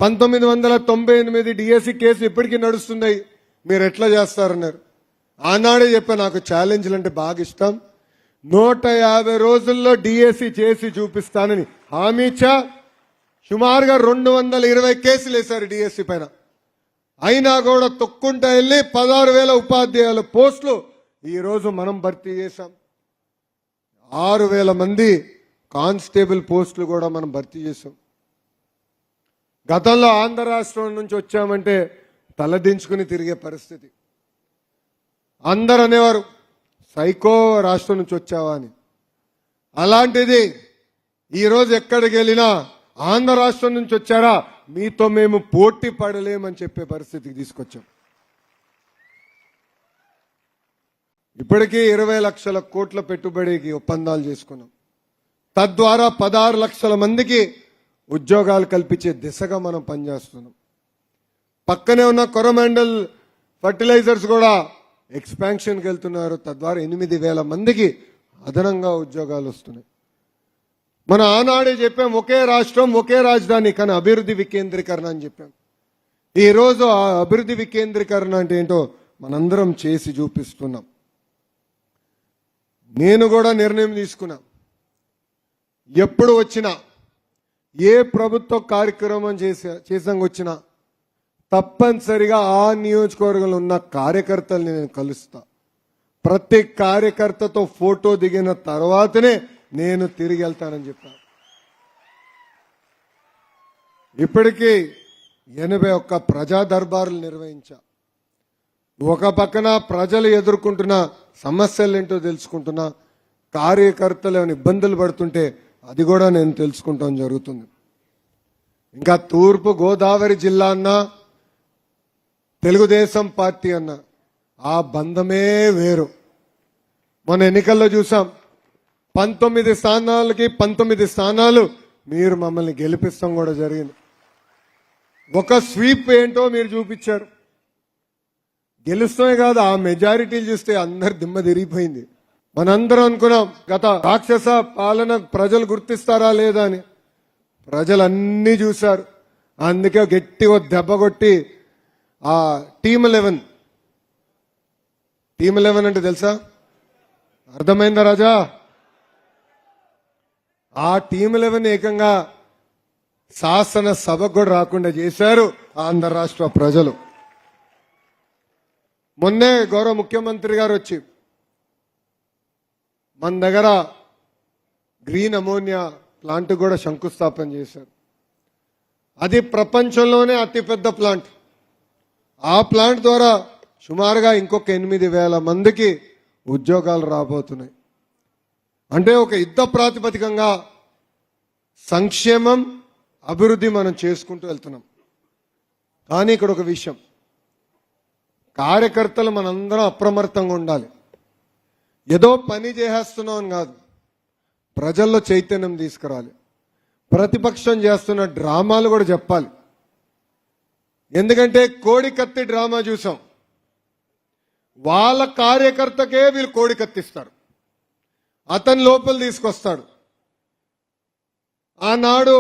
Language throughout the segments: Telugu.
1998 డిఎస్సి కేసు ఇప్పటికీ నడుస్తున్నాయి. మీరు ఎట్లా చేస్తారన్నారు. ఆనాడే చెప్పా నాకు ఛాలెంజ్లు అంటే బాగా ఇష్టం. 150 రోజుల్లో డిఎస్సి చేసి చూపిస్తానని హామీ ఇచ్చా. సుమారుగా 220 కేసులు వేశారు డిఎస్సి పైన. అయినా కూడా తొక్కుంటా వెళ్ళి 16,000 ఉపాధ్యాయుల పోస్టులు ఈరోజు మనం భర్తీ చేశాం. 6,000 మంది కానిస్టేబుల్ పోస్టులు కూడా మనం భర్తీ చేశాం. గతంలో ఆంధ్ర రాష్ట్రం నుంచి వచ్చామంటే తలదించుకుని తిరిగే పరిస్థితి. అందరు అనేవారు సైకో రాష్ట్రం నుంచి వచ్చావా అని. అలాంటిది ఈరోజు ఎక్కడికి వెళ్ళినా ఆంధ్ర రాష్ట్రం నుంచి వచ్చారా, మీతో మేము పోటీ పడలేమని చెప్పే పరిస్థితికి తీసుకొచ్చాం. ఇప్పటికీ 20 లక్షల కోట్ల పెట్టుబడికి ఒప్పందాలు చేసుకున్నాం. తద్వారా 16 లక్షల మందికి ఉద్యోగాలు కల్పించే దిశగా మనం పనిచేస్తున్నాం. పక్కనే ఉన్న కొరమాండల్ ఫర్టిలైజర్స్ కూడా ఎక్స్పాన్షన్కి వెళ్తున్నారు. తద్వారా 8,000 మందికి అదనంగా ఉద్యోగాలు వస్తున్నాయి. మన ఆనాడే చెప్పాం ఒకే రాష్ట్రం ఒకే రాజధాని, కానీ అభివృద్ధి వికేంద్రీకరణ అని చెప్పాం. ఈరోజు ఆ అభివృద్ధి వికేంద్రీకరణ అంటే ఏంటో మనందరం చేసి చూపిస్తున్నాం. నేను కూడా నిర్ణయం తీసుకున్నా, ఎప్పుడు వచ్చినా ఏ ప్రభుత్వ కార్యక్రమం చేసాక వచ్చినా తప్పనిసరిగా ఆ నియోజకవర్గంలో ఉన్న కార్యకర్తల్ని నేను కలుస్తా. ప్రతి కార్యకర్తతో ఫోటో దిగిన తర్వాతనే నేను తిరిగి వెళ్తానని చెప్పాను. ఇప్పటికీ 81 ప్రజా దర్బారులు నిర్వహించా. ఒక పక్కన ప్రజలు ఎదుర్కొంటున్న సమస్యలు ఏంటో తెలుసుకుంటున్నా, కార్యకర్తలు ఏమైనా ఇబ్బందులు పడుతుంటే అది కూడా నేను తెలుసుకుంటాం జరుగుతుంది. ఇంకా తూర్పు గోదావరి జిల్లా అన్నా తెలుగుదేశం పార్టీ అన్న ఆ బంధమే వేరు. మన ఎన్నికల్లో చూసాం 19 స్థానాలకి 19 స్థానాలు మీరు మమ్మల్ని గెలిపిస్తాం కూడా జరిగింది. ఒక స్వీప్ ఏంటో మీరు చూపించారు. గెలుస్తామే కాదు, ఆ మెజారిటీలు చూస్తే అందరు దిమ్మ తిరిగిపోయింది. మనందరం అనుకున్నాం గత రాక్షస పాలన ప్రజలు గుర్తిస్తారా లేదా అని. ప్రజలు అన్నీ చూశారు. అందుకే గట్టిగా దెబ్బ కొట్టి ఆ టీమ్ 11 అంటే తెలుసా, అర్థమైందా రాజా? ఆ టీమ్ 11 ఏకంగా శాసన సభకు కూడా రాకుండా చేశారు ఆంధ్ర రాష్ట్ర ప్రజలు. మొన్నే గౌరవ ముఖ్యమంత్రి గారు వచ్చి మన దగ్గర గ్రీన్ అమోనియా ప్లాంట్ కూడా శంకుస్థాపన చేశారు. అది ప్రపంచంలోనే అతిపెద్ద ప్లాంట్. ఆ ప్లాంట్ ద్వారా సుమారుగా ఇంకొక 8,000 మందికి ఉద్యోగాలు రాబోతున్నాయి. అంటే ఒక యుద్ధ ప్రాతిపదికంగా సంక్షేమం అభివృద్ధి మనం చేసుకుంటూ వెళ్తున్నాం. కానీ ఇక్కడ ఒక విషయం, కార్యకర్తలు మనందరం అప్రమత్తంగా ఉండాలి. ఏదో పని చేసేస్తున్నాం అని కాదు, ప్రజల్లో చైతన్యం తీసుకురాలి. ప్రతిపక్షం చేస్తున్న డ్రామాలు కూడా చెప్పాలి. ఎందుకంటే కోడి కత్తి డ్రామా చూసాం. వాళ్ళ కార్యకర్తకే వీళ్ళు కోడి కత్తిస్తారు, అతని లోపల తీసుకొస్తాడు. ఆనాడు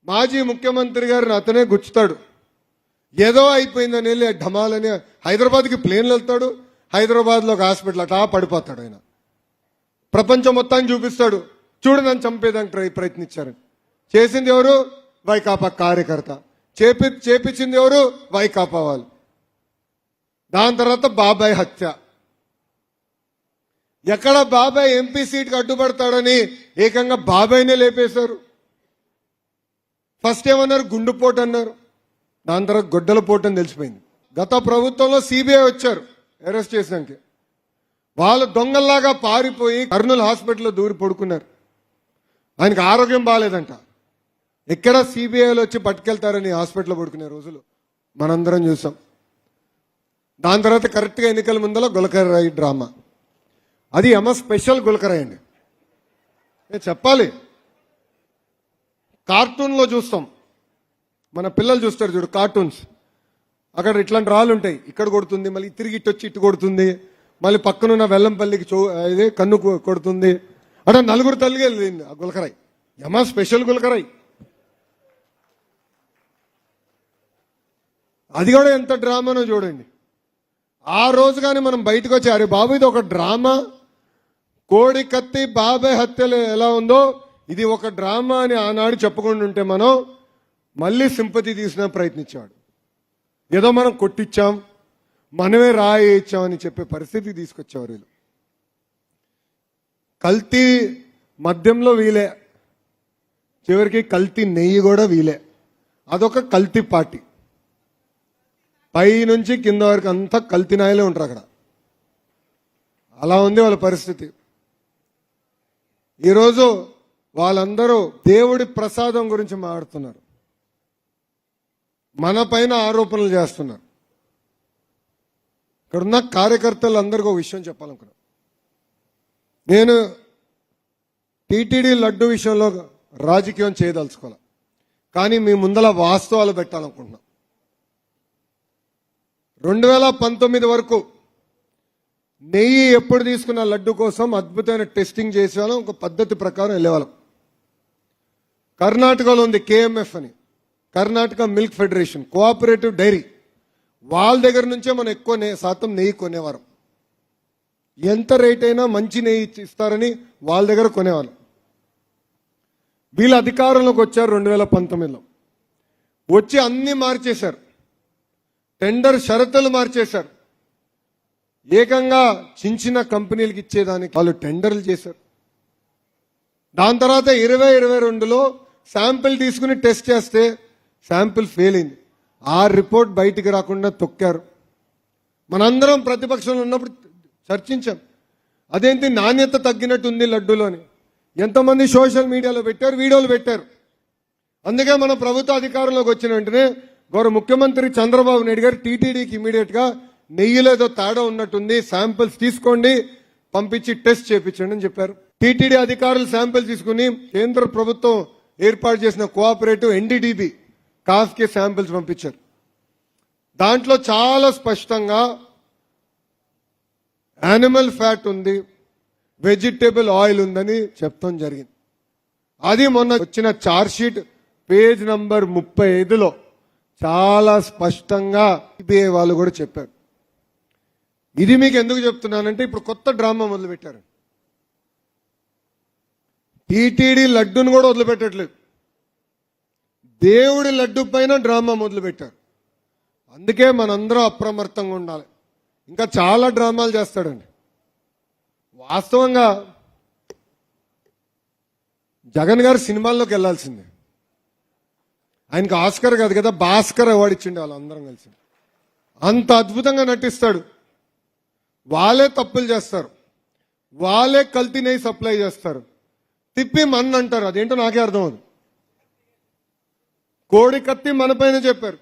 మాజీ ముఖ్యమంత్రి గారిని అతనే గుచ్చుతాడు. ఏదో అయిపోయిందని వెళ్ళి ఢమాలని హైదరాబాద్కి ప్లేన్లు వెళ్తాడు. హైదరాబాద్లో ఒక హాస్పిటల్ అటా పడిపోతాడు. ఆయన ప్రపంచం మొత్తాన్ని చూపిస్తాడు, చూడు నన్ను చంపేదానికి ప్రయత్నించారు. చేసింది ఎవరు? వైకాపా కార్యకర్త. చేపించింది ఎవరు? వైకాపా వాళ్ళు. దాని తర్వాత బాబాయ్ హత్య. ఎక్కడ బాబాయ్ ఎంపీ సీట్కి అడ్డుపడతాడని ఏకంగా బాబాయ్నే లేపేశారు. ఫస్ట్ ఏమన్నారు? గుండుపోటు అన్నారు. దాని తర్వాత గొడ్డల పోటు అని తెలిసిపోయింది. గత ప్రభుత్వంలో సిబిఐ వచ్చారు అరెస్ట్ చేసానికి. వాళ్ళు దొంగల్లాగా పారిపోయి కర్నూలు హాస్పిటల్లో దూరి పడుకున్నారు. ఆయనకు ఆరోగ్యం బాగాలేదంట. ఎక్కడ సిబిఐలో వచ్చి పట్టుకెళ్తారని హాస్పిటల్లో పడుకునే రోజులు మనందరం చూసాం. దాని తర్వాత కరెక్ట్గా ఎన్నికల ముందర గులకరాయి డ్రామా. అది స్పెషల్ గులకరాయి అండి. నేను చెప్పాలి, కార్టూన్లో చూస్తాం, మన పిల్లలు చూస్తారు చూడు కార్టూన్స్, అక్కడ ఇట్లాంటి రాళ్ళు ఉంటాయి. ఇక్కడ కొడుతుంది, మళ్ళీ తిరిగి ఇటు వచ్చి ఇటు కొడుతుంది, మళ్ళీ పక్కనున్న వెల్లంపల్లికి ఇది కన్ను కొడుతుంది. అంటే 4 తల్లికి వెళ్ళింది ఆ గులకరాయి. స్పెషల్ గులకరాయి. అది కూడా ఎంత డ్రామానో చూడండి. ఆ రోజు కానీ మనం బయటకు వచ్చి అరే బాబు ఇది ఒక డ్రామా, కోడి కత్తి బాబాయ్ హత్యలు ఎలా ఉందో ఇది ఒక డ్రామా అని ఆనాడు చెప్పుకుంటూ ఉంటే మనం మళ్ళీ సింపతి తీసిన ప్రయత్నించాడు. ఏదో మనం కొట్టించాం, మనమే రాయి ఇచ్చామని చెప్పే పరిస్థితి తీసుకొచ్చేవారు వీళ్ళు. కల్తీ మద్యంలో వీలే, చివరికి కల్తీ నెయ్యి కూడా వీలే. అదొక కల్తీ పార్టీ. పై నుంచి కింద వరకు అంతా కల్తీ నాయలే ఉంటారు అక్కడ. అలా ఉంది వాళ్ళ పరిస్థితి. ఈరోజు వాళ్ళందరూ దేవుడి ప్రసాదం గురించి మాట్లాడుతున్నారు, మన పైన ఆరోపణలు చేస్తున్నారు. ఇక్కడున్న కార్యకర్తలు అందరికీ ఒక విషయం చెప్పాలనుకున్నా. నేను టీటీడీ లడ్డు విషయంలో రాజకీయం చేయదలుచుకోవాలి, కానీ మీ ముందల వాస్తవాలు పెట్టాలనుకుంటున్నా. 2019 వరకు నెయ్యి ఎప్పుడు తీసుకున్న లడ్డు కోసం అద్భుతమైన టెస్టింగ్ చేసేవాళ్ళం, ఒక పద్ధతి ప్రకారం వెళ్ళేవాళ్ళం. కర్ణాటకలో ఉంది కేఎంఎఫ్ అని, Karnataka milk federation cooperative dairy. వాళ్ళ దగ్గర నుంచే మనం ఎక్కువ శాతం నెయ్యి కొనేవారం. ఎంత రేట్ అయినా మంచి నెయ్యి ఇస్తారని వాళ్ళ దగ్గర కొనేవాళ్ళం. వీళ్ళ అధికారంలోకి వచ్చారు 2019లో. వచ్చి అన్ని మార్చేశారు, టెండర్ షరతులు మార్చేశారు. ఏకంగా చిన్న కంపెనీలకు ఇచ్చేదానికి వాళ్ళు టెండర్లు చేశారు. దాని తర్వాత 2022లో శాంపిల్ తీసుకుని టెస్ట్ చేస్తే శాంపిల్ ఫెయిల్ అయింది. ఆ రిపోర్ట్ బయటికి రాకుండా తొక్కారు. మనందరం ప్రతిపక్షంలో ఉన్నప్పుడు చర్చించాం, అదేంటి నాణ్యత తగ్గినట్టుంది లడ్డూలోని. ఎంతమంది సోషల్ మీడియాలో పెట్టారు, వీడియోలు పెట్టారు. అందుకే మన ప్రభుత్వ అధికారంలోకి వచ్చిన వెంటనే గౌరవ ముఖ్యమంత్రి చంద్రబాబు నాయుడు గారు టీటీడీకి ఇమీడియట్ గా నెయ్యిలో ఏదో తేడా ఉన్నట్టుంది, శాంపిల్స్ తీసుకోండి, పంపించి టెస్ట్ చేయించండి అని చెప్పారు. టీటీడీ అధికారులు శాంపిల్ తీసుకుని కేంద్ర ప్రభుత్వం ఏర్పాటు చేసిన కోఆపరేటివ్ ఎన్డీడీబీ కాఫ్కి శాంపిల్స్ పంపించారు. దాంట్లో చాలా స్పష్టంగా యానిమల్ ఫ్యాట్ ఉంది, వెజిటేబుల్ ఆయిల్ ఉందని చెప్తాం జరిగింది. అది మొన్న వచ్చిన ఛార్జ్ షీట్ పేజ్ నంబర్ 35లో చాలా స్పష్టంగా సిబిఐ వాళ్ళు కూడా చెప్పారు. ఇది మీకు ఎందుకు చెప్తున్నానంటే ఇప్పుడు కొత్త డ్రామా మొదలుపెట్టారు. టీటీడీ లడ్డును కూడా వదిలిపెట్టట్లేదు, దేవుడి లడ్డు పైన డ్రామా మొదలుపెట్టారు. అందుకే మనందరం అప్రమత్తంగా ఉండాలి. ఇంకా చాలా డ్రామాలు చేస్తాడండి. వాస్తవంగా జగన్ గారు సినిమాల్లోకి వెళ్లాల్సిందే. ఆయనకు ఆస్కర్ కాదు కదా, భాస్కర్ అవార్డు ఇచ్చిండే వాళ్ళందరం కలిసి. అంత అద్భుతంగా నటిస్తాడు. వాళ్ళే తప్పులు చేస్తారు, వాళ్ళే కల్తీ నెయ్యి సప్లై చేస్తారు, తిప్పి మన్ అంటారు. అదేంటో నాకే అర్థం అవుతుంది. కోడి కత్తి మన పైన చెప్పారు.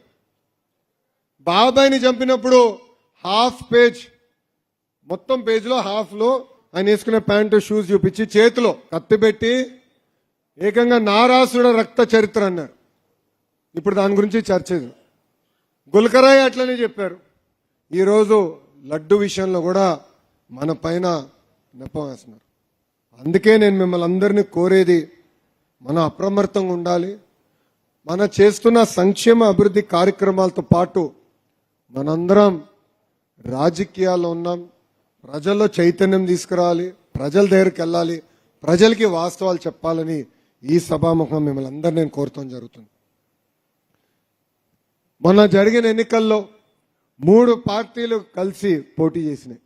బాబాయిని చంపినప్పుడు హాఫ్ పేజ్, మొత్తం పేజ్లో హాఫ్లో ఆయన వేసుకునే ప్యాంటు షూస్ చూపించి చేతిలో కత్తి పెట్టి ఏకంగా నారాసుడ రక్త చరిత్ర అన్నారు. ఇప్పుడు దాని గురించి చర్చ. గుల్కరాయ్ అట్లనే చెప్పారు. ఈరోజు లడ్డు విషయంలో కూడా మన పైన నెపం వేస్తున్నారు. అందుకే నేను మిమ్మల్ని అందరినీ కోరేది, మనం అప్రమత్తంగా ఉండాలి. మన చేస్తున్న సంక్షేమ అభివృద్ధి కార్యక్రమాలతో పాటు మనందరం రాజకీయాల్లో ఉన్నాం, ప్రజల్లో చైతన్యం తీసుకురావాలి, ప్రజల దగ్గరికి వెళ్ళాలి, ప్రజలకి వాస్తవాలు చెప్పాలని ఈ సభాముఖం మిమ్మల్ని అందరూ నేను కోరుతాం జరుగుతుంది. మొన్న జరిగిన ఎన్నికల్లో 3 పార్టీలు కలిసి పోటీ చేసినాయి.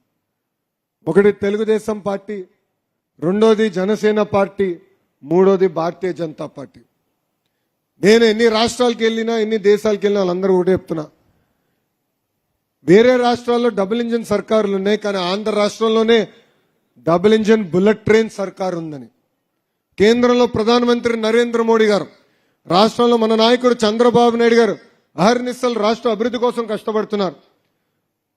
ఒకటి తెలుగుదేశం పార్టీ, రెండోది జనసేన పార్టీ, మూడోది భారతీయ జనతా పార్టీ. నేను ఎన్ని రాష్ట్రాలకు వెళ్ళినా, ఎన్ని దేశాలకు వెళ్ళినా వాళ్ళందరూ ఒకటే చెప్తున్నా, వేరే రాష్ట్రాల్లో డబుల్ ఇంజిన్ సర్కారులు ఉన్నాయి, కానీ ఆంధ్ర రాష్ట్రంలోనే డబుల్ ఇంజిన్ బుల్లెట్ ట్రైన్ సర్కారు ఉందని. కేంద్రంలో ప్రధానమంత్రి నరేంద్ర మోడీ గారు, రాష్ట్రంలో మన నాయకుడు చంద్రబాబు నాయుడు గారు అహర్నిశలు రాష్ట్ర అభివృద్ధి కోసం కష్టపడుతున్నారు.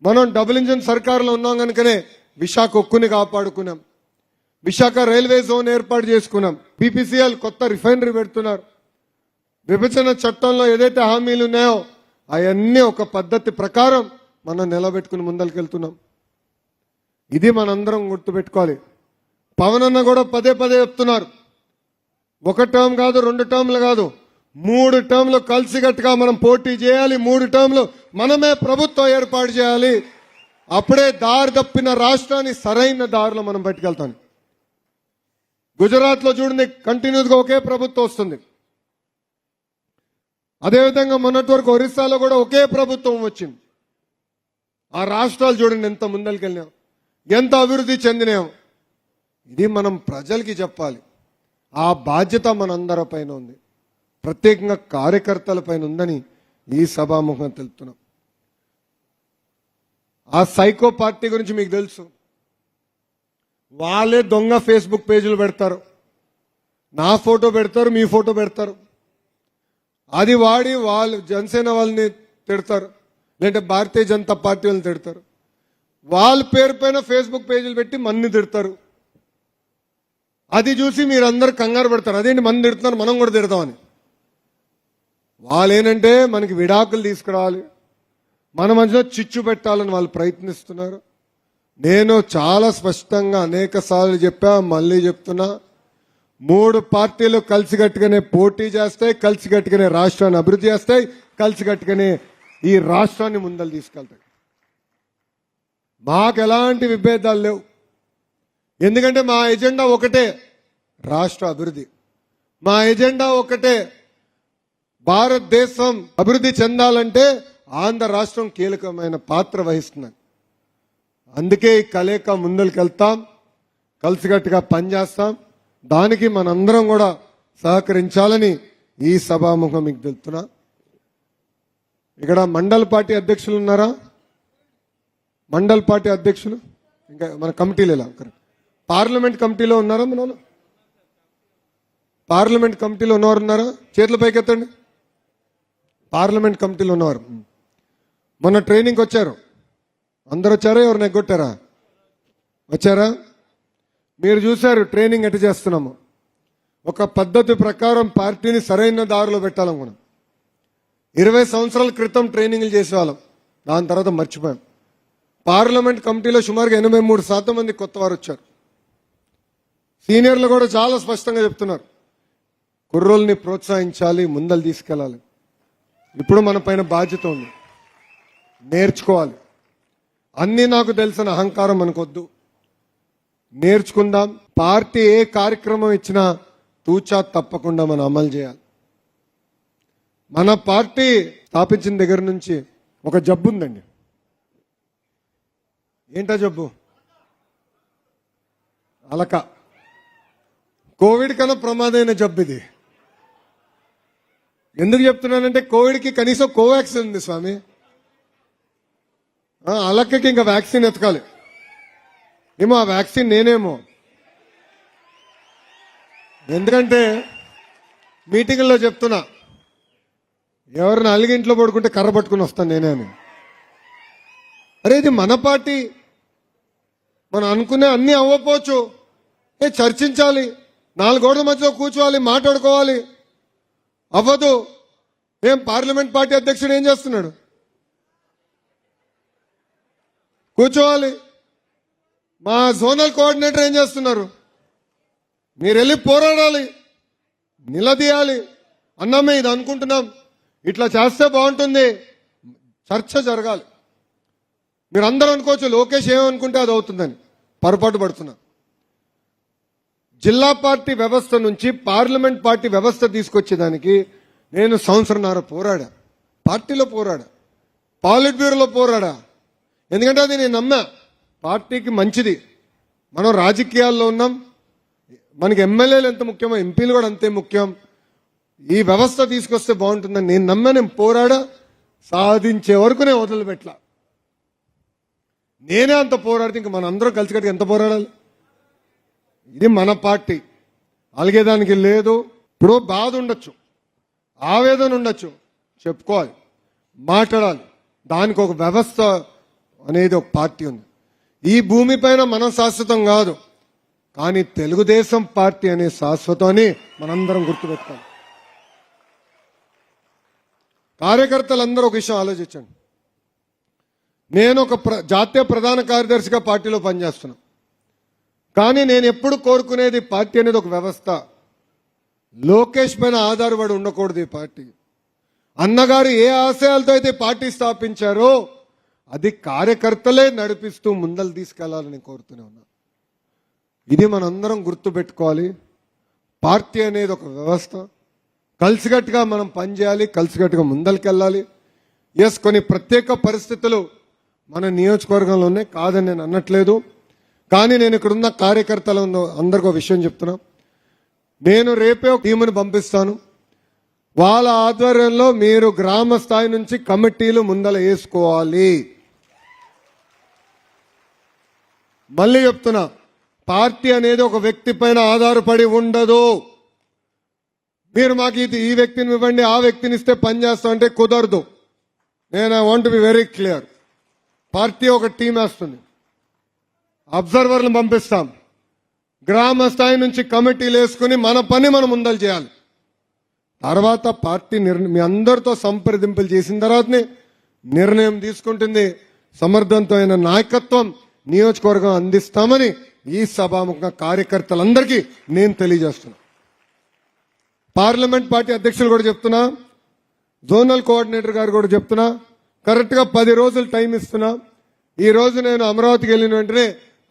మనం డబుల్ ఇంజిన్ సర్కారులో ఉన్నాం కనుకనే విశాఖ ఉక్కుని కాపాడుకున్నాం, విశాఖ రైల్వే జోన్ ఏర్పాటు చేసుకున్నాం, పీపీసీఎల్ కొత్త రిఫైనరీ పెడుతున్నారు. విభజన చట్టంలో ఏదైతే హామీలు ఉన్నాయో అవన్నీ ఒక పద్ధతి ప్రకారం మనం నిలబెట్టుకుని ముందరికెళ్తున్నాం. ఇది మనందరం గుర్తుపెట్టుకోవాలి. పవన్ అన్న కూడా పదే పదే చెప్తున్నారు, ఒక టర్మ్ కాదు, 2 టర్మ్లు కాదు, 3 టర్మ్లు కలిసికట్టుగా మనం పోటీ చేయాలి. 3 టర్మ్లు మనమే ప్రభుత్వం ఏర్పాటు చేయాలి. అప్పుడే దారి తప్పిన రాష్ట్రాన్ని సరైన దారిలో మనం పట్టుకెళ్తాం. గుజరాత్లో చూడండి, కంటిన్యూస్గా ఒకే ప్రభుత్వం వస్తుంది. అదేవిధంగా మొన్నటి వరకు ఒరిస్సాలో కూడా ఒకే ప్రభుత్వం వచ్చింది. ఆ రాష్ట్రాలు చూడండి ఎంత ముందరికెళ్ళినాం, ఎంత అభివృద్ధి చెందినాం. ఇది మనం ప్రజలకి చెప్పాలి. ఆ బాధ్యత మనందరిపైన ఉంది, ప్రత్యేకంగా కార్యకర్తల పైన ఉందని ఈ సభాముఖం తెలుపుతున్నాం. ఆ సైకో పార్టీ గురించి మీకు తెలుసు. వాళ్ళే దొంగ ఫేస్బుక్ పేజీలు పెడతారు, నా ఫోటో పెడతారు, మీ ఫోటో పెడతారు. అది వాడి వాళ్ళు జనసేన వాళ్ళని తిడతారు, లేదంటే భారతీయ జనతా పార్టీ వాళ్ళని తిడతారు. వాళ్ళ పేరు పైన ఫేస్బుక్ పేజీలు పెట్టి మన్ని తిడతారు. అది చూసి మీరందరూ కంగారు పెడతారు, అదేంటి మంది తిడుతున్నారు మనం కూడా తిడతామని. వాళ్ళు ఏంటంటే మనకి విడాకులు తీసుకురావాలి, మన మధ్యలో చిచ్చు పెట్టాలని వాళ్ళు ప్రయత్నిస్తున్నారు. నేను చాలా స్పష్టంగా అనేక సార్లు చెప్పా, మళ్ళీ చెప్తున్నా, 3 పార్టీలు కలిసికట్టుగానే పోటీ చేస్తాయి, కలిసికట్టుగానే రాష్ట్రాన్ని అభివృద్ధి చేస్తాయి, కలిసికట్టుగానే ఈ రాష్ట్రాన్ని ముందలు తీసుకెళ్తాయి. మాకు ఎలాంటి విభేదాలు లేవు. ఎందుకంటే మా ఎజెండా ఒకటే, రాష్ట్ర అభివృద్ధి. మా ఎజెండా ఒకటే, భారతదేశం అభివృద్ధి చెందాలంటే ఆంధ్ర రాష్ట్రం కీలకమైన పాత్ర వహిస్తుంది. అందుకే ఈ కలేక ముందరికెళ్తాం, కలిసికట్టుగా పనిచేస్తాం. దానికి మనందరం కూడా సహకరించాలని ఈ సభాముఖం మీకు తెలుపుతున్నా. ఇక్కడ మండల్ పార్టీ అధ్యక్షులు ఉన్నారా? మండల్ పార్టీ అధ్యక్షులు ఇంకా మన కమిటీలో ఎలా? పార్లమెంట్ కమిటీలో ఉన్నారా? మన పార్లమెంట్ కమిటీలో ఉన్నవారు ఉన్నారా? చేతుల పైకి ఎత్తండి. పార్లమెంట్ కమిటీలో ఉన్నవారు. మొన్న ట్రైనింగ్కి వచ్చారు, అందరు వచ్చారా? ఎవరు నెగ్గొట్టారా? వచ్చారా? మీరు చూశారు ట్రైనింగ్ ఎట్లా చేస్తున్నాము. ఒక పద్ధతి ప్రకారం పార్టీని సరైన దారిలో పెట్టాలనుకున్నాం. 20 సంవత్సరాల క్రితం ట్రైనింగ్లు చేసేవాళ్ళం, దాని తర్వాత మర్చిపోయాం. పార్లమెంట్ కమిటీలో సుమారుగా 83% మంది కొత్త వారు వచ్చారు. సీనియర్లు కూడా చాలా స్పష్టంగా చెప్తున్నారు, కుర్రోల్ని ప్రోత్సహించాలి, ముందలు తీసుకెళ్ళాలి. ఇప్పుడు మన పైన బాధ్యత ఉంది, నేర్చుకోవాలి. అన్నీ నాకు తెలిసిన అహంకారం మనకొద్దు, నేర్చుకుందాం. పార్టీ ఏ కార్యక్రమం ఇచ్చినా తూచా తప్పకుండా మనం అమలు చేయాలి. మన పార్టీ స్థాపించిన దగ్గర నుంచి ఒక జబ్బు ఉందండి. ఏంటా జబ్బు? అలక. కోవిడ్ కన్నా ప్రమాదమైన జబ్బు ఇది. ఎందుకు చెప్తున్నానంటే కోవిడ్కి కనీసం కోవాక్సిన్ ఉంది స్వామి, అలక్కకి ఇంకా వ్యాక్సిన్ ఎతకాలి. ఏమో ఆ వ్యాక్సిన్ నేనేమో. ఎందుకంటే మీటింగ్లో చెప్తున్నా, ఎవరిని అలిగింట్లో పడుకుంటే కర్ర పట్టుకుని వస్తాను నేనే అని. అరే ఇది మన పార్టీ, మనం అనుకునే అన్నీ అవ్వకపోవచ్చు, చర్చించాలి, 4 గోడల మధ్యలో కూర్చోవాలి, మాట్లాడుకోవాలి. అవ్వదు. ఏం పార్లమెంట్ పార్టీ అధ్యక్షుడు ఏం చేస్తున్నాడు? కూర్చోవాలి. మా జోనల్ కోఆర్డినేటర్ ఏం చేస్తున్నారు? మీరు వెళ్ళి పోరాడాలి, నిలదీయాలి. అన్నమే ఇది అనుకుంటున్నాం, ఇట్లా చేస్తే బాగుంటుంది, చర్చ జరగాలి. మీరు అందరూ అనుకోవచ్చు లోకేష్ ఏమనుకుంటే అది అవుతుందని, పొరపాటు పడుతున్నా. జిల్లా పార్టీ వ్యవస్థ నుంచి పార్లమెంట్ పార్టీ వ్యవస్థ తీసుకొచ్చేదానికి నేను సంవత్సరంన్నర పోరాడా, పార్టీలో పోరాడా, పాలిట్ బ్యూరోలో పోరాడా. ఎందుకంటే అది నేను నమ్మా, పార్టీకి మంచిది. మనం రాజకీయాల్లో ఉన్నాం, మనకి ఎమ్మెల్యేలు ఎంత ముఖ్యమో ఎంపీలు కూడా అంతే ముఖ్యం. ఈ వ్యవస్థ తీసుకొస్తే బాగుంటుందని నేను నమ్మా, నేను పోరాడా. సాధించే వరకు నేను వదిలిపెట్టలా. నేనే అంత పోరాడితే ఇంక మన అందరం కలిసికట్టుగా ఎంత పోరాడాలి? ఇది మన పార్టీ, అలిగేదానికి లేదు. ఇప్పుడు బాధ ఉండొచ్చు, ఆవేదన ఉండొచ్చు, చెప్పుకోవాలి, మాట్లాడాలి. దానికి ఒక వ్యవస్థ అనేది ఒక పార్టీ ఉంది. ఈ భూమి పైన మనం శాశ్వతం కాదు, కానీ తెలుగుదేశం పార్టీ అనే శాశ్వతం అని మనందరం గుర్తుపెట్టుకోవాలి. కార్యకర్తలందరూ ఒక విషయం ఆలోచించండి. నేను ఒక జాతీయ ప్రధాన కార్యదర్శిగా పార్టీలో పనిచేస్తున్నా. కానీ నేను ఎప్పుడు కోరుకునేది పార్టీ అనేది ఒక వ్యవస్థ. లోకేష్ పైన ఆధారపడి ఉండకూడదు ఈ పార్టీ. అన్నగారు ఏ ఆశయాలతో అయితే పార్టీ స్థాపించారో అది కార్యకర్తలే నడిపిస్తూ ముందలు తీసుకెళ్లాలని కోరుతూనే ఉన్నా. ఇది మనందరం గుర్తుపెట్టుకోవాలి. పార్టీ అనేది ఒక వ్యవస్థ. కలిసికట్టుగా మనం పనిచేయాలి, కలిసికట్టుగా ముందరికెళ్ళాలి. ఎస్, కొన్ని ప్రత్యేక పరిస్థితులు మన నియోజకవర్గంలో ఉన్నాయి, కాదని నేను అనట్లేదు. కానీ నేను ఇక్కడున్న కార్యకర్తలు అందరికీ ఒక విషయం చెప్తున్నా. నేను రేపే ఒక టీముని పంపిస్తాను. వాళ్ళ ఆధ్వర్యంలో మీరు గ్రామ స్థాయి నుంచి కమిటీలు ముందల వేసుకోవాలి. మళ్ళీ చెప్తున్నా, పార్టీ అనేది ఒక వ్యక్తి పైన ఆధారపడి ఉండదు. మీరు మాకు ఈ వ్యక్తిని ఇవ్వండి, ఆ వ్యక్తిని ఇస్తే పని చేస్తాం అంటే కుదరదు. నేను I want be very clear. Party ఒక టీం వేస్తుంది, అబ్జర్వర్లను పంపిస్తాం, గ్రామ స్థాయి నుంచి కమిటీలు వేసుకుని మన పని మనం ముందలు చేయాలి. తర్వాత పార్టీ మీ అందరితో సంప్రదింపులు చేసిన తర్వాతనే నిర్ణయం తీసుకుంటుంది. సమర్థవంతమైన నాయకత్వం నియోజకవర్గం అందిస్తామని ఈ సభాముఖ కార్యకర్తలందరికీ నేను తెలియజేస్తున్నా. పార్లమెంట్ పార్టీ అధ్యక్షులు కూడా చెప్తున్నా, జోనల్ కోఆర్డినేటర్ గారు కూడా చెప్తున్నా, కరెక్ట్ గా 10 రోజులు టైం ఇస్తున్నా. ఈ రోజు నేను అమరావతికి వెళ్ళిన వెంటనే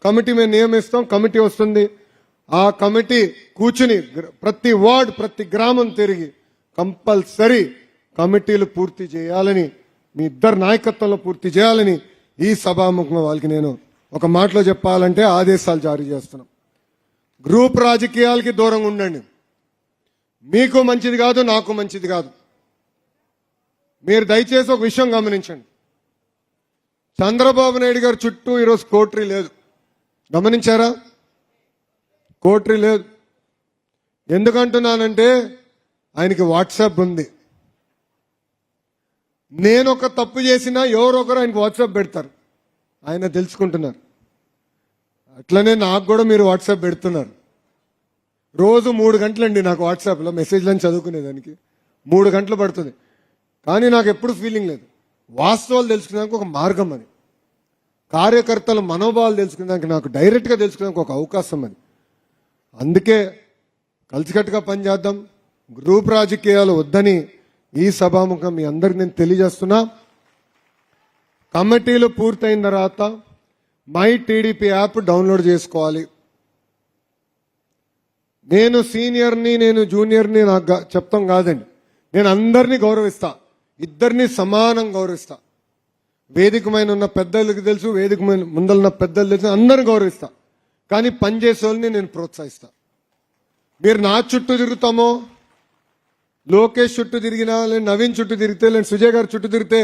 కమిటీ మేము నియమిస్తాం, కమిటీ వస్తుంది. ఆ కమిటీ కూర్చుని ప్రతి వార్డ్ ప్రతి గ్రామం తిరిగి కంపల్సరీ కమిటీలు పూర్తి చేయాలని, మీ ఇద్దరు నాయకత్వంలో పూర్తి చేయాలని ఈ సభాముఖంగా వాళ్ళకి నేను ఒక మాటలో చెప్పాలంటే ఆదేశాలు జారీ చేస్తున్నాం. గ్రూప్ రాజకీయాలకి దూరంగా ఉండండి. మీకు మంచిది కాదు, నాకు మంచిది కాదు. మీరు దయచేసి ఒక విషయం గమనించండి. చంద్రబాబు నాయుడు గారు చుట్టూ ఈరోజు కోటరీ లేదు, గమనించారా? కోటరీ లేదు. ఎందుకంటున్నానంటే ఆయనకి వాట్సాప్ ఉంది. నేను ఒక తప్పు చేసినా ఎవరో ఒకరు ఆయనకు వాట్సాప్ పెడతారు, ఆయన తెలుసుకుంటున్నారు. అట్లనే నాకు కూడా మీరు వాట్సాప్ పెడుతున్నారు. రోజు 3 గంటలండి నాకు వాట్సాప్లో మెసేజ్లను చదువుకునేదానికి 3 గంటలు పడుతుంది. కానీ నాకు ఎప్పుడు ఫీలింగ్ లేదు. వాస్తవాలు తెలుసుకునేదానికి ఒక మార్గం అది, కార్యకర్తల మనోభావాలు తెలుసుకునేదానికి నాకు డైరెక్ట్గా తెలుసుకునేందుకు ఒక అవకాశం అది. అందుకే కలిసికట్టుగా పనిచేద్దాం, గ్రూప్ రాజకీయాలు వద్దని ఈ సభాముఖం మీ అందరికి నేను తెలియజేస్తున్నా. కమిటీలు పూర్తయిన తర్వాత మై టీడీపీ యాప్ డౌన్లోడ్ చేసుకోవాలి. నేను సీనియర్ని, నేను జూనియర్ని నాకు చెప్తాం కాదండి. నేను అందరినీ గౌరవిస్తా, ఇద్దరిని సమానం గౌరవిస్తా. వేదిక మీద ఉన్న పెద్దలకు తెలుసు, వేదిక ముందరున్న పెద్దలు తెలుసు, అందరిని గౌరవిస్తా. కానీ పనిచేసే వాళ్ళని నేను ప్రోత్సహిస్తా. మీరు నా చుట్టూ తిరుగుతామో, లోకేష్ చుట్టూ తిరిగినా, లేదు నవీన్ చుట్టూ తిరిగితే, లేదు సుజయ్ గారు చుట్టూ తిరిగితే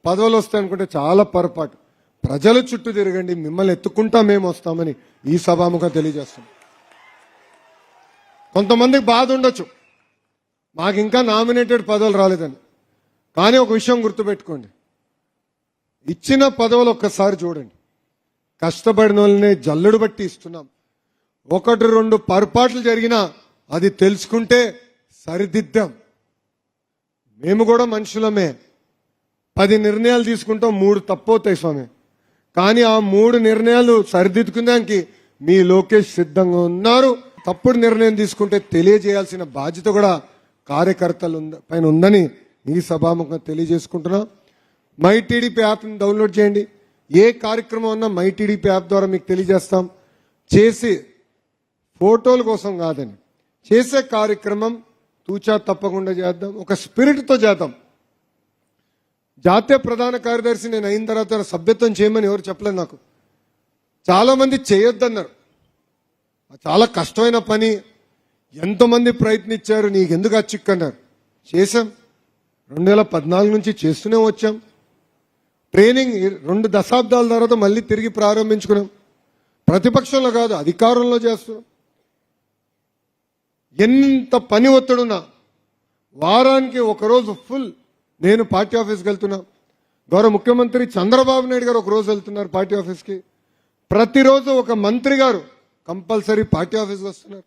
పదవులు వస్తాయనుకుంటే చాలా పొరపాటు. ప్రజల చుట్టూ తిరగండి, మిమ్మల్ని ఎత్తుకుంటా మేము వస్తామని ఈ సభాముఖం తెలియజేస్తాం. కొంతమందికి బాధ ఉండొచ్చు, మాకు ఇంకా నామినేటెడ్ పదవులు రాలేదని. కానీ ఒక విషయం గుర్తుపెట్టుకోండి, ఇచ్చిన పదవులు ఒక్కసారి చూడండి. కష్టపడిన వాళ్ళని జల్లుడు బట్టి ఇస్తున్నాం. 1-2 పొరపాట్లు జరిగినా అది తెలుసుకుంటే సరిదిద్దాం. మేము కూడా మనుషులమే. 10 నిర్ణయాలు తీసుకుంటాం, 3 తప్పవుతాయి స్వామి. కానీ ఆ 3 నిర్ణయాలు సరిదిద్దుకునేదానికి మీ లోకేష్ సిద్ధంగా ఉన్నారు. తప్పుడు నిర్ణయం తీసుకుంటే తెలియజేయాల్సిన బాధ్యత కూడా కార్యకర్తలు పైన ఉందని ఈ సభాముఖంగా తెలియజేసుకుంటున్నా. మై టీడీపీ యాప్ని డౌన్లోడ్ చేయండి. ఏ కార్యక్రమం ఉన్నా మై టీడీపీ యాప్ ద్వారా మీకు తెలియజేస్తాం. చేసి ఫోటోల కోసం కాదని, చేసే కార్యక్రమం తూచా తప్పకుండా చేద్దాం, ఒక స్పిరిట్తో చేద్దాం. జాతీయ ప్రధాన కార్యదర్శి నేను అయిన తర్వాత సభ్యత్వం చేయమని ఎవరు చెప్పలేదు నాకు. చాలా మంది చేయొద్దన్నారు. చాలా కష్టమైన పని, ఎంతోమంది ప్రయత్నించారు, నీకెందుకు చిక్కన్నారు. చేశాం. 2014 నుంచి చేస్తూనే వచ్చాం. ట్రైనింగ్ 2 దశాబ్దాల తర్వాత మళ్ళీ తిరిగి ప్రారంభించుకున్నాం. ప్రతిపక్షంలో కాదు, అధికారంలో చేస్తున్నాం. ఎంత పని ఒత్తిడున్నా వారానికి 1 రోజు ఫుల్ నేను పార్టీ ఆఫీస్కి వెళ్తున్నా. గౌరవ ముఖ్యమంత్రి చంద్రబాబు నాయుడు గారు 1 రోజు వెళ్తున్నారు పార్టీ ఆఫీస్కి. ప్రతిరోజు ఒక మంత్రి గారు కంపల్సరీ పార్టీ ఆఫీస్కి వస్తున్నారు.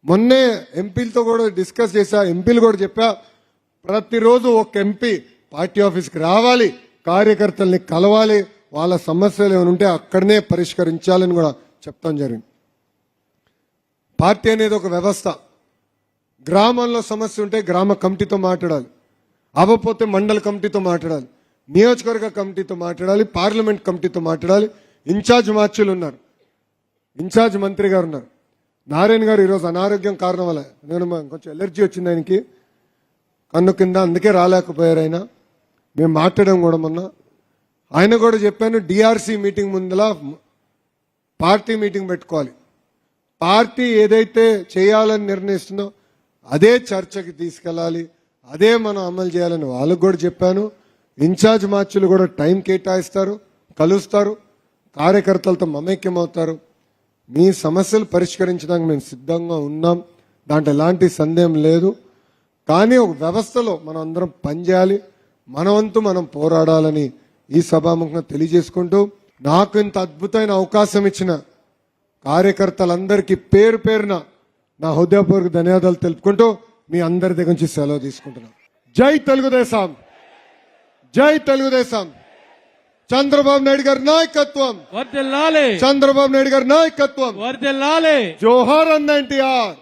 మొన్నే ఎంపీలతో కూడా డిస్కస్ చేశా, ఎంపీలు కూడా చెప్పా, ప్రతిరోజు ఒక ఎంపీ పార్టీ ఆఫీస్కి రావాలి, కార్యకర్తల్ని కలవాలి, వాళ్ళ సమస్యలు ఏమైనా ఉంటే అక్కడనే పరిష్కరించాలని కూడా చెప్తాం జరిగింది. పార్టీ అనేది ఒక వ్యవస్థ. గ్రామంలో సమస్య ఉంటే గ్రామ కమిటీతో మాట్లాడాలి, అవ్వపోతే మండల కమిటీతో మాట్లాడాలి, నియోజకవర్గ కమిటీతో మాట్లాడాలి, పార్లమెంట్ కమిటీతో మాట్లాడాలి. ఇన్ఛార్జ్ మార్చులు ఉన్నారు, ఇన్ఛార్జ్ మంత్రి గారు ఉన్నారు. నారాయణ గారు ఈరోజు అనారోగ్యం కారణం వల్ల కొంచెం ఎలర్జీ వచ్చింది ఆయనకి కన్ను కింద, అందుకే రాలేకపోయారు ఆయన. మేము మాట్లాడడం కూడా మొన్న ఆయన కూడా చెప్పాను, డిఆర్సీ మీటింగ్ ముందల పార్టీ మీటింగ్ పెట్టుకోవాలి, పార్టీ ఏదైతే చేయాలని నిర్ణయిస్తుందో అదే చర్చకి తీసుకెళ్ళాలి, అదే మనం అమలు చేయాలని వాళ్ళకు కూడా చెప్పాను. ఇన్ఛార్జ్ మార్చులు కూడా టైం కేటాయిస్తారు, కలుస్తారు, కార్యకర్తలతో మమేక్యం అవుతారు. మీ సమస్యలు పరిష్కరించడానికి మేము సిద్ధంగా ఉన్నాం, దాంట్లో ఎలాంటి సందేహం లేదు. కానీ ఒక వ్యవస్థలో మనం అందరం పనిచేయాలి, మన వంతు మనం పోరాడాలని ఈ సభాముఖంగా తెలియజేసుకుంటూ, నాకు ఇంత అద్భుతమైన అవకాశం ఇచ్చిన కార్యకర్తలందరికీ పేరు పేరున నా హృదయపూర్వక ధన్యవాదాలు తెలుపుకుంటూ మీ అందరి దగ్గర నుంచి సెలవు తీసుకుంటున్నాను. జై తెలుగుదేశం, జై తెలుగుదేశం. చంద్రబాబు నాయుడు గారి నాయకత్వం వర్ధిల్లాలి, చంద్రబాబు నాయుడు గారి నాయకత్వం వర్ధిల్లాలి. జోహార్ అన్న ఎన్టీఆర్,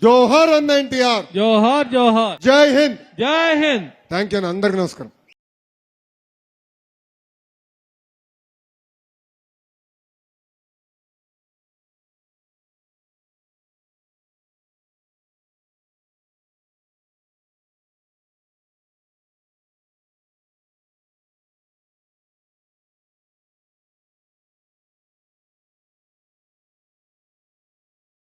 జోహార్ అన్న ఎన్టీఆర్. జోహార్ జోహార్. జై హింద్. జై హింద్. Thank you. అందరికి నమస్కారం.